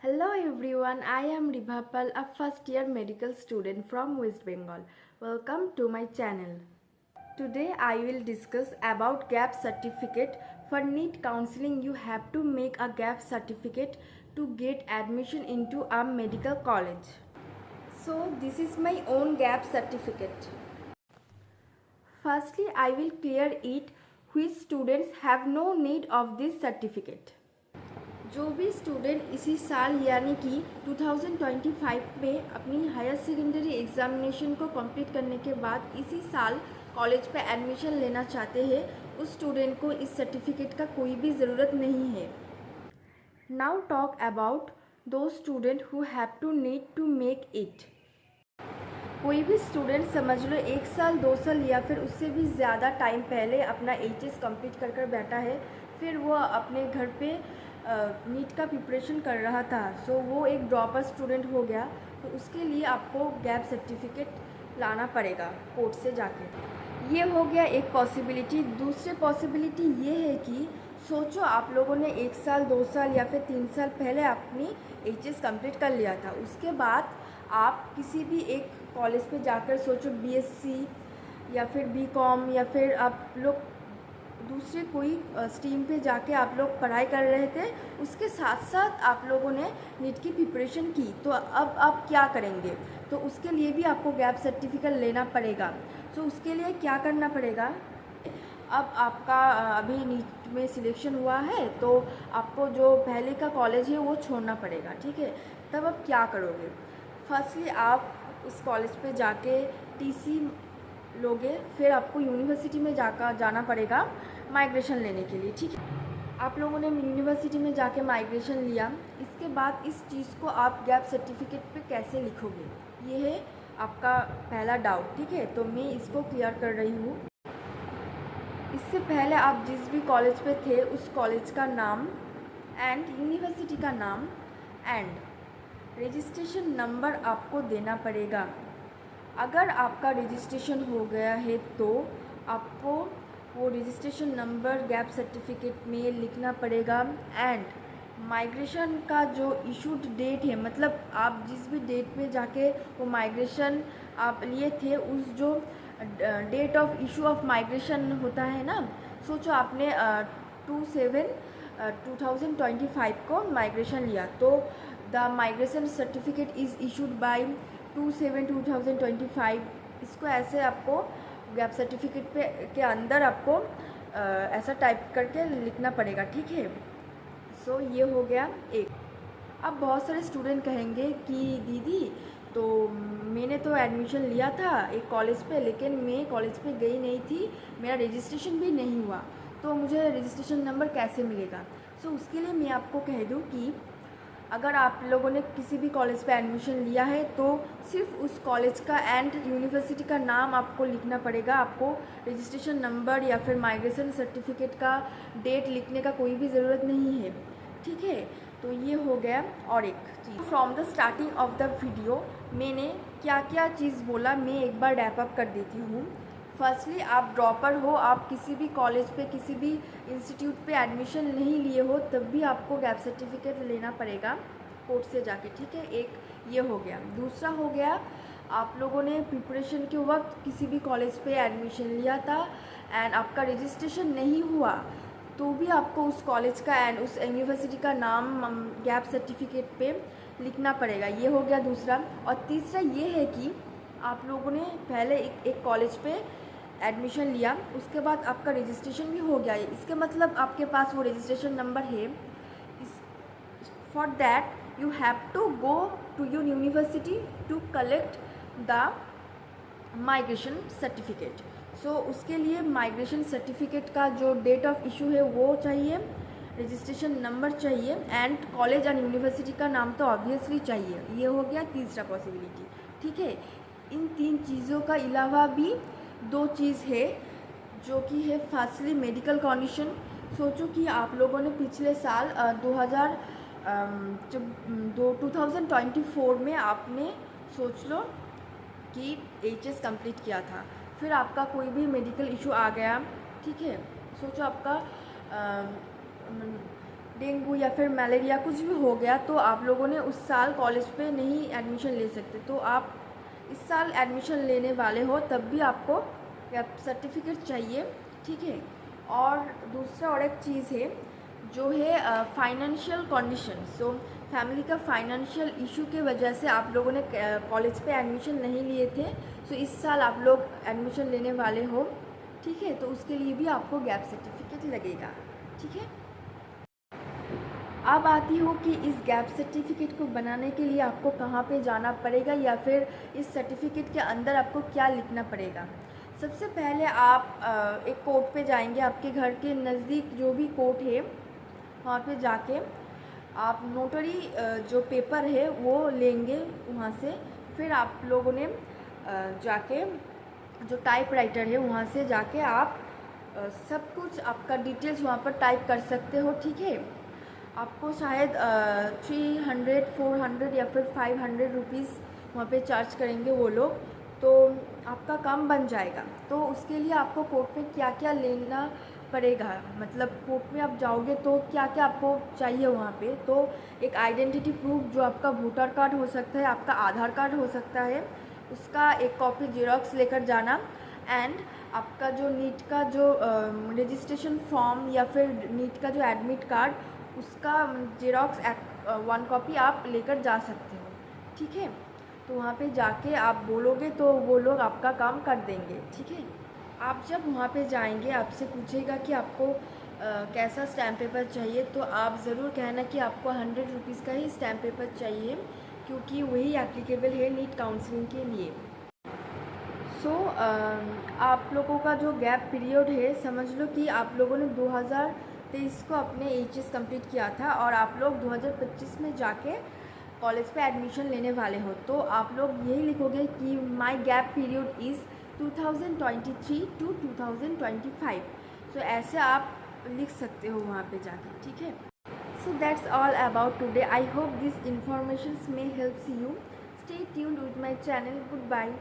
Hello everyone, I am Ribhapal, a first year medical student from West Bengal. Welcome to my channel. Today I will discuss about gap certificate. For NEET counseling you have to make a gap certificate to get admission into a medical college. So this is my own gap certificate. Firstly I will clear it which students have no need of this certificate. जो भी student इसी साल यानी कि 2025 में अपनी higher secondary examination को complete करने के बाद इसी साल कॉलेज पे एडमिशन लेना चाहते हैं उस स्टूडेंट को इस सर्टिफिकेट का कोई भी ज़रूरत नहीं है। नाउ टॉक अबाउट दो student who have to need to make it. कोई भी स्टूडेंट समझ लो 1 साल 2 साल या फिर उससे भी ज़्यादा टाइम पहले अपना एचएस कंप्लीट कर बैठा है, फिर वो अपने घर पे नीट का प्रिपरेशन कर रहा था, सो वो एक ड्रॉपर स्टूडेंट हो गया, तो उसके लिए आपको गैप सर्टिफिकेट लाना पड़ेगा कोर्ट से जाके। ये हो गया एक पॉसिबिलिटी। दूसरी पॉसिबिलिटी ये है कि सोचो आप लोगों ने 1 साल 2 साल या फिर 3 साल पहले अपनी एचएस कंप्लीट कर लिया था, उसके बाद आप किसी भी एक कॉलेज पे जाकर सोचो बीएससी या फिर बीकॉम या फिर आप लोग दूसरे कोई स्ट्रीम पे जाके आप लोग पढ़ाई कर रहे थे, उसके साथ साथ आप लोगों ने नीट की प्रिपरेशन की, तो अब आप क्या करेंगे? तो उसके लिए भी आपको गैप सर्टिफिकेट लेना पड़ेगा। तो उसके लिए क्या करना पड़ेगा? अब आपका अभी नीट में सिलेक्शन हुआ है तो आपको जो पहले का कॉलेज है वो छोड़ना पड़ेगा, ठीक है। तब आप क्या करोगे? फर्स्टली आप उस कॉलेज पे जाके टीसी लोगे, फिर आपको यूनिवर्सिटी में जाना पड़ेगा माइग्रेशन लेने के लिए, ठीक है। आप लोगों ने यूनिवर्सिटी में जाके माइग्रेशन लिया, इसके बाद इस चीज़ को आप गैप सर्टिफिकेट पे कैसे लिखोगे, ये है आपका पहला डाउट, ठीक है। तो मैं इसको क्लियर कर रही हूँ। इससे पहले आप जिस भी कॉलेज पे थे उस कॉलेज का नाम एंड यूनिवर्सिटी का नाम एंड रजिस्ट्रेशन नंबर आपको देना पड़ेगा। अगर आपका रजिस्ट्रेशन हो गया है तो आपको वो रजिस्ट्रेशन नंबर गैप सर्टिफिकेट में लिखना पड़ेगा एंड माइग्रेशन का जो इशूड डेट है, मतलब आप जिस भी डेट में जाके वो माइग्रेशन आप लिए थे, उस जो date of issue of migration होता है ना, सोचो आपने 2/7/2025 को माइग्रेशन लिया, तो the migration certificate is issued by 2/7/2025। इसको ऐसे आपको गैप सर्टिफिकेट पे के अंदर आपको ऐसा टाइप करके लिखना पड़ेगा, ठीक है। सो ये हो गया एक। अब बहुत सारे स्टूडेंट कहेंगे कि दीदी तो मैंने तो एडमिशन लिया था एक कॉलेज पे, लेकिन मैं कॉलेज पे गई नहीं थी, मेरा रजिस्ट्रेशन भी नहीं हुआ, तो मुझे रजिस्ट्रेशन नंबर कैसे मिलेगा? सो उसके लिए मैं आपको कह दूँ कि अगर आप लोगों ने किसी भी कॉलेज पे एडमिशन लिया है तो सिर्फ उस कॉलेज का एंड यूनिवर्सिटी का नाम आपको लिखना पड़ेगा। आपको रजिस्ट्रेशन नंबर या फिर माइग्रेशन सर्टिफिकेट का डेट लिखने का कोई भी ज़रूरत नहीं है, ठीक है। तो ये हो गया। और एक चीज़, from the starting of the video मैंने क्या क्या चीज़ बोला मैं एक बार रैप अप कर देती हूँ। फर्स्टली आप ड्रॉपर हो, आप किसी भी कॉलेज पे किसी भी इंस्टीट्यूट पे एडमिशन नहीं लिए हो, तब भी आपको गैप सर्टिफिकेट लेना पड़ेगा कोर्ट से जाके, ठीक है। एक ये हो गया। दूसरा हो गया, आप लोगों ने प्रिपरेशन के वक्त किसी भी कॉलेज पे एडमिशन लिया था एंड आपका रजिस्ट्रेशन नहीं हुआ, तो भी आपको उस कॉलेज का एंड उस यूनिवर्सिटी का नाम गैप सर्टिफिकेट पे लिखना पड़ेगा। ये हो गया दूसरा। और तीसरा ये है कि आप लोगों ने पहले एक कॉलेज पे एडमिशन लिया, उसके बाद आपका रजिस्ट्रेशन भी हो गया है, इसके मतलब आपके पास वो रजिस्ट्रेशन नंबर है। For that you have to go to your university to collect the migration certificate. So उसके लिए माइग्रेशन सर्टिफिकेट का जो डेट ऑफ इशू है वो चाहिए, रजिस्ट्रेशन नंबर चाहिए एंड कॉलेज एंड यूनिवर्सिटी का नाम तो ऑब्वियसली चाहिए। ये हो गया तीसरा पॉसिबिलिटी, ठीक है। इन 3 चीज़ों का अलावा भी 2 चीज़ है जो कि है फर्स्टली मेडिकल कंडीशन। सोचो कि आप लोगों ने पिछले साल 2024 में आपने सोच लो कि एचएस कंप्लीट किया था, फिर आपका कोई भी मेडिकल इशू आ गया, ठीक है। सोचो आपका डेंगू या फिर मलेरिया कुछ भी हो गया तो आप लोगों ने उस साल कॉलेज पे नहीं एडमिशन ले सकते। तो आप इस साल एडमिशन लेने वाले हो तब भी आपको गैप सर्टिफिकेट चाहिए, ठीक है। और दूसरा और एक चीज़ है जो है फाइनेंशियल कंडीशन। सो फैमिली का फाइनेंशियल इशू के वजह से आप लोगों ने कॉलेज पे एडमिशन नहीं लिए थे, सो इस साल आप लोग एडमिशन लेने वाले हो, ठीक है। तो उसके लिए भी आपको गैप सर्टिफिकेट लगेगा, ठीक है। अब आती हो कि इस गैप सर्टिफिकेट को बनाने के लिए आपको कहाँ पे जाना पड़ेगा या फिर इस सर्टिफिकेट के अंदर आपको क्या लिखना पड़ेगा। सबसे पहले आप एक कोर्ट पे जाएंगे, आपके घर के नज़दीक जो भी कोर्ट है वहाँ पे जाके आप नोटरी जो पेपर है वो लेंगे वहाँ से। फिर आप लोगों ने जाके जो टाइपराइटर है वहाँ से जाके आप सब कुछ आपका डिटेल्स वहाँ पर टाइप कर सकते हो, ठीक है। आपको शायद 300, 400 या फिर 500 रुपीज़ वहाँ पे चार्ज करेंगे वो लोग, तो आपका काम बन जाएगा। तो उसके लिए आपको कोर्ट में क्या क्या लेना पड़ेगा, मतलब कोर्ट में आप जाओगे तो क्या क्या आपको चाहिए वहाँ पे। तो एक आइडेंटिटी प्रूफ जो आपका वोटर कार्ड हो सकता है, आपका आधार कार्ड हो सकता है, उसका एक कॉपी जेरॉक्स लेकर जाना। एंड आपका जो नीट का जो रजिस्ट्रेशन फॉर्म या फिर नीट का जो एडमिट कार्ड, उसका जेरॉक्स 1 कॉपी आप लेकर जा सकते हो, ठीक है। तो वहाँ पे जाके आप बोलोगे तो वो लोग आपका काम कर देंगे, ठीक है। आप जब वहाँ पे जाएंगे आपसे पूछेगा कि आपको कैसा स्टैम्प पेपर चाहिए, तो आप ज़रूर कहना कि आपको 100 रुपीज़ का ही स्टैम्प पेपर चाहिए, क्योंकि वही एप्लीकेबल है नीट काउंसलिंग के लिए। सो आप लोगों का जो गैप पीरियड है, समझ लो कि आप लोगों ने 2023 को अपने एचएस कंप्लीट किया था और आप लोग 2025 में जाके कॉलेज पे एडमिशन लेने वाले हो। तो आप लोग यही लिखोगे कि my gap period is 2023 to 2025। So ऐसे आप लिख सकते हो वहाँ पे जाके, ठीक है। So that's all about today. I hope these informations may help you. Stay tuned with my channel. Goodbye.